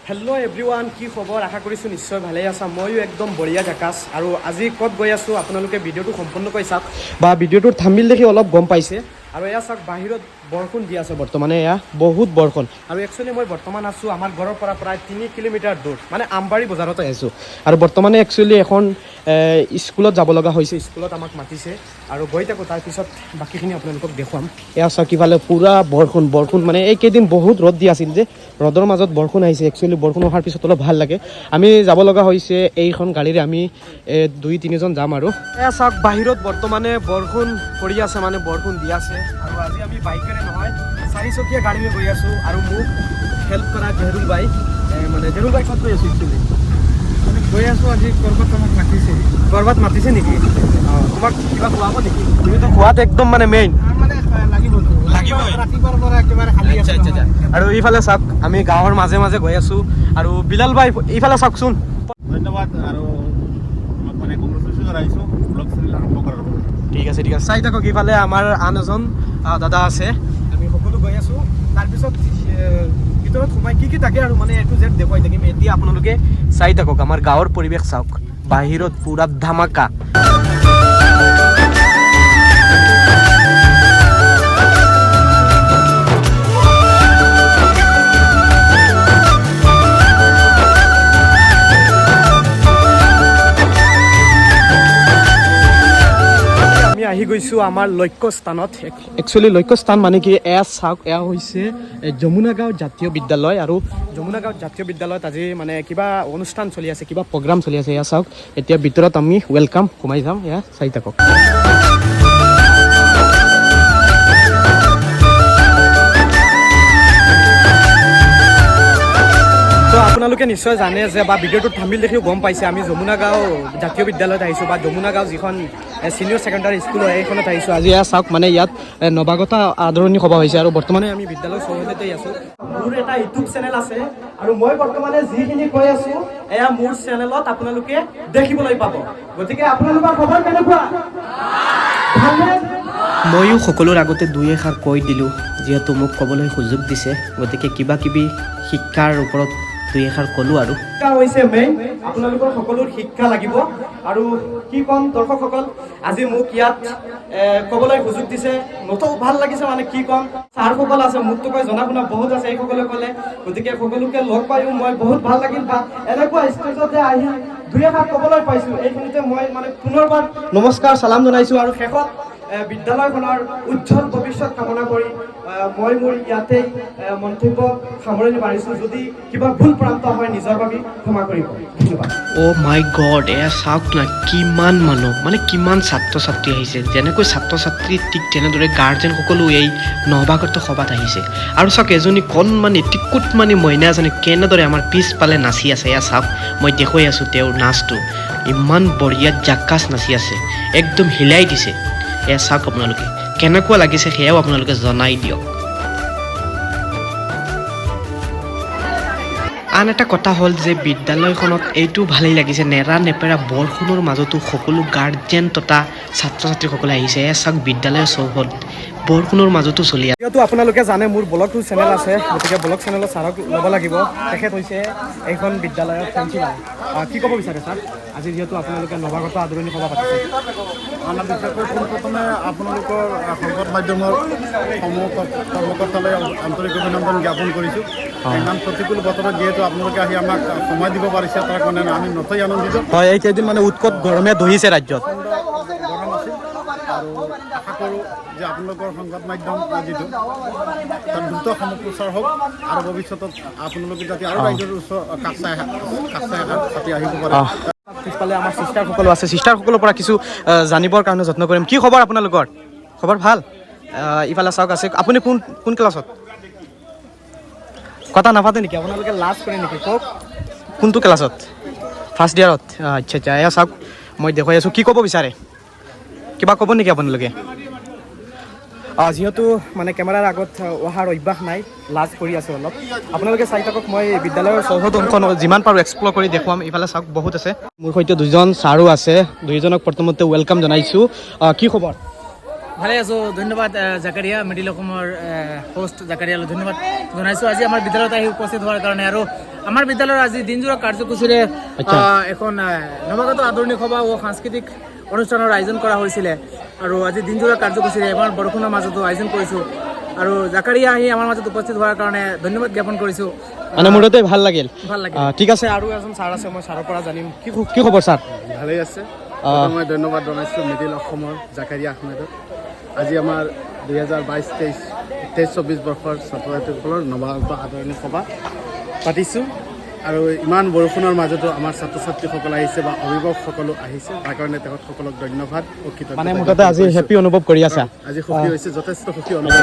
Hello' everyone, কি খবৰ? আশা কৰিছোঁ নিশ্চয় ভালে আছা। ময়ো একদম বঢ়িয়া জাকাছ। আৰু আজি ক'ত গৈ আছোঁ আপোনালোকে ভিডিঅ'টো সম্পূৰ্ণকৈ চাওক, বা ভিডিঅ'টোৰ থাম্বনেইল দেখি অলপ গম পাইছে। আৰু এয়া চাওক, বাহিৰত বৰষুণ দি আছে বৰ্তমানে, এয়া বহুত বৰষুণ। আৰু একচুৱেলি মই বৰ্তমান আছোঁ আমাৰ ঘৰৰ পৰা প্ৰায় 3 কিলোমিটাৰ দূৰ, মানে আমবাৰী বজাৰতে আছোঁ। আৰু বৰ্তমানে একচুৱেলি এখন স্কুলত যাব লগা হৈছে, স্কুলত আমাক মাতিছে আৰু গৈ থাকোঁ। তাৰপিছত বাকীখিনি আপোনালোকক দেখুৱাম। এয়া চাওক, ইফালে পূৰা বৰষুণ মানে এইকেইদিন বহুত ৰ'দ দি আছিল যে, ৰ'দৰ মাজত বৰষুণ আহিছে। একচুৱেলি বৰষুণ অহাৰ পিছত অলপ ভাল লাগে। আমি যাব লগা হৈছে এইখন গাড়ীৰে, আমি 2-3জন যাম। আৰু এয়া চাওক, বাহিৰত বৰ্তমানে বৰষুণ পৰি আছে, মানে বৰষুণ দি আছে। আৰু আজি আমি বাইকেৰে নহয়, 4চকীয়া গাড়ীৰে গৈ আছোঁ। আৰু মোক হেল্প কৰা জেহৰুল বাই, মানে জেহৰুল বাই ক'ত গৈ আছোঁ? একচুৱেলি আমি গৈ আছোঁ আজি ক'ৰবাত, আমাক মাতিছে। ক'ৰবাত মাতিছে নেকি? অঁ, তোমাক কিবা খোৱাব নেকি? তুমিতো খোৱাত একদম মানে মেইন আৰু এইফালে চাওক, আমি গাঁৱৰ মাজে মাজে গৈ আছোঁ। আৰু বিলাল ভাই এইফালে চাওকচোন। ধন্যবাদ। আৰু মানে ঠিক আছে চাই থাকক। ইফালে আমাৰ আন এজন দাদা আছে, আমি সকলো গৈ আছোঁ। তাৰপিছত ভিতৰত সোমাই কি থাকে আৰু মানে এইটো জেড দেখুৱাই থাকিম। এতিয়া আপোনালোকে চাই থাকক, আমাৰ গাঁৱৰ পৰিৱেশ চাওক, বাহিৰত পূৰা ধামাকা। আহি গৈছোঁ আমাৰ লক্ষ্য স্থানত। একচুৱেলি লক্ষ্য স্থান মানে কি, এয়া চাওক, এয়া হৈছে যমুনা গাঁও জাতীয় বিদ্যালয়। আৰু যমুনা গাঁও জাতীয় বিদ্যালয়ত আজি মানে কিবা অনুষ্ঠান চলি আছে, কিবা প্ৰগ্ৰাম চলি আছে। এয়া চাওক, এতিয়া ভিতৰত আমি ৱেলকাম সোমাই যাম। এয়া চাই থাকক। তো আপোনালোকে নিশ্চয় জানে যে, বা ভিডিঅ'টোত থাম্বনেইল দেখিও গম পাইছে, আমি যমুনা গাঁও জাতীয় বিদ্যালয়ত আহিছোঁ, বা যমুনা গাঁও যিখন ছিনিয়ৰ ছেকেণ্ডাৰী স্কুল হয়, এইখনত আহিছোঁ আজি। এয়া চাওক, মানে ইয়াত নৱাগত আদৰণি সভা হৈছে। আৰু বৰ্তমানে আমি বিদ্যালয়ৰ চৌহদতেই আছোঁ। মোৰ এটা ইউটিউব চেনেল আছে, আৰু মই বৰ্তমানে যিখিনি কৈ আছোঁ, এয়া মোৰ চেনেলত আপোনালোকে দেখিবলৈ পাব। গতিকে আপোনালোকৰ খবৰ কেনেকুৱা? ময়ো সকলোৰ আগতে দুই এষাৰ কৈ দিলোঁ, যিহেতু মোক ক'বলৈ সুযোগ দিছে। গতিকে কিবা কিবি শিক্ষাৰ ওপৰত দুই এষাৰ ক'লোঁ। আৰু শিক্ষা হৈছে মেইন, আপোনালোকৰ সকলোৰ শিক্ষা লাগিব। আৰু কি ক'ম দৰ্শকসকল, আজি মোক ইয়াত ক'বলৈ সুযোগ দিছে, নথৌ ভাল লাগিছে। মানে কি ক'ম, ছাৰসকল আছে, মোকতো কৈ জনা শুনা বহুত আছে, এইসকলে ক'লে। গতিকে সকলোকে লগ পায়ো মই বহুত ভাল লাগিল, বা এনেকুৱা ষ্টেজতে আহি দুই এষাৰ ক'বলৈ পাইছোঁ। এইখিনিতে মই মানে পুনৰবাৰ নমস্কাৰ চালাম জনাইছোঁ। আৰু শেষত বিদ্যালয়খনৰ উজ্জ্বল ভৱিষ্যত কামনা কৰি মই মোৰ ইয়াতেই মন্তব্য সামৰণি মাৰিছোঁ। যদি কিবা ভুল প্ৰান্ত হয়, নিজৰ বাবে ক্ষমা কৰিব। ধন্যবাদ। অ' মাই গড, এয়া চাওক না, কিমান মানুহ, মানে কিমান ছাত্ৰ ছাত্ৰী আহিছে। যেনেকৈ ছাত্ৰ ছাত্ৰী, ঠিক তেনেদৰে গাৰ্জেন সকলো এই নৱাগত সভাত আহিছে। আৰু চাওক, এজনী কণমানি টিকুটমানি মইনা এজনী কেনেদৰে আমাৰ পিছফালে নাচি আছে। এয়া চাওক, মই দেখুৱাই আছোঁ তেওঁৰ নাচটো, ইমান বঢ়িয়া জাকাছ নাচি আছে, একদম হিলাই দিছে। এয়া চাওক, আপোনালোকে কেনেকুৱা লাগিছে সেয়াও আপোনালোকে জনাই দিয়ক। আন এটা কথা হ'ল যে, বিদ্যালয়খনত এইটো ভালেই লাগিছে, নেৰা নেপেৰা বৰষুণৰ মাজতো সকলো গাৰ্জেন তথা ছাত্ৰ ছাত্ৰীসকলে আহিছে। এয়া চাওক, বিদ্যালয়ৰ চৌহদ বৰষুণৰ মাজতো চলি আছে। যিহেতু আপোনালোকে জানে মোৰ ব্লগটো চেনেল আছে, গতিকে ব্লগ চেনেলত ছাৰক ল'ব লাগিব। তেখেত হৈছে এইখন বিদ্যালয়ৰ প্ৰিন্সিপাল। কি ক'ব বিচাৰে ছাৰ, আজি যিহেতু আপোনালোকে নৱাগত আদৰণি সভা পাতিছে? বিশেষকৈ পোনপ্ৰথমে আপোনালোকৰ সংবাদ মাধ্যমৰ সমূহ কৰ্মকৰ্তালৈ আন্তৰিক অভিনন্দন জ্ঞাপন কৰিছোঁ। ইমান প্ৰতিকূল বতৰত যিহেতু আপোনালোকে আহি আমাক সময় দিব পাৰিছে, তাৰ কাৰণে আমি নথৈ আনন্দিত। হয়, এইকেইদিন মানে উৎকট গৰমে দহিছে ৰাজ্যত। গৰম আছিল, আৰু আশা কৰোঁ যে আপোনালোকৰ সংবাদ মাধ্যম যিটো, তাৰ দ্ৰুত সম্প্ৰচাৰ হওক, আৰু ভৱিষ্যতত আপোনালোকে যাতে আৰু ৰাইজৰ কাষ চাই আহিব পাৰে। পিছফালে আমাৰ ছিষ্টাৰসকলো আছে, ছিষ্টাৰসকলৰ পৰা কিছু জানিবৰ কাৰণে যত্ন কৰিম। কি খবৰ আপোনালোকৰ? খবৰ ভাল? ইফালে চাওক আছে, আপুনি কোন ক্লাছত? কথা নাপাতে নেকি? আপোনালোকে লাজ কৰে নেকি? কওক, কোনটো ক্লাছত? ফাৰ্ষ্ট ইয়াৰত? আচ্ছা আচ্ছা। এয়া চাওক, মই দেখুৱাই আছোঁ। কি ক'ব বিচাৰে? কিবা ক'ব নেকি আপোনালোকে? যিহেতু মানে কেমেৰাৰ আগত অহাৰ অভ্যাস নাই, লাজ কৰি আছোঁ অলপ। আপোনালোকে চাই থাকক, মই বিদ্যালয়ৰ চৌহদখন যিমান পাৰোঁ এক্সপ্ল'ৰ কৰি দেখুৱাম। ইফালে চাওক, বহুত আছে। মোৰ সৈতে দুজন ছাৰো আছে, দুইজনক প্ৰথমতে ৱেলকাম জনাইছোঁ। কি খবৰ? ভালে আছোঁ ধন্যবাদ জাকাৰিয়া মিডিল অসমৰ হোষ্ট জাকাৰিয়ালৈ ধন্যবাদ জনাইছোঁ আজি আমাৰ বিদ্যালয়ত আহি উপস্থিত হোৱাৰ কাৰণে আৰু আমাৰ বিদ্যালয়ৰ আজি দিনজোৰা কাৰ্যসূচীৰে এখন নৱাগত আদৰণি সভা ও সাংস্কৃতিক অনুষ্ঠানৰ আয়োজন কৰা হৈছিলে আৰু আজি দিনজোৰা কাৰ্যসূচীৰে আমাৰ বৰষুণৰ মাজতো আয়োজন কৰিছোঁ আৰু জাকাৰিয়া আহি আমাৰ মাজত উপস্থিত হোৱাৰ কাৰণে ধন্যবাদ জ্ঞাপন কৰিছোঁ মানে মোৰতে ভাল লাগিল ভাল লাগিল ঠিক আছে আৰু এজন ছাৰ আছে মই ছাৰৰ পৰা জানিম কি খবৰ ছাৰ ভালেই আছে মই ধন্যবাদ জনাইছোঁ মিডিল অসমৰ জাকাৰিয়া আহমেদক আজি আমাৰ 2022-23-24 বৰ্ষৰ ছাত্ৰ ছাত্ৰীসকলৰ নৱাগত আদৰণি সভা পাতিছোঁ আৰু ইমান বৰষুণৰ মাজতো আমাৰ ছাত্ৰ ছাত্ৰীসকল আহিছে বা অভিভাৱকসকলো আহিছে তাৰ কাৰণে তেখেতসকলক ধন্যবাদ মানে মুঠতে আজি হেপী অনুভৱ কৰি আছা আজি সুখী হৈছে যথেষ্ট সুখী অনুভৱ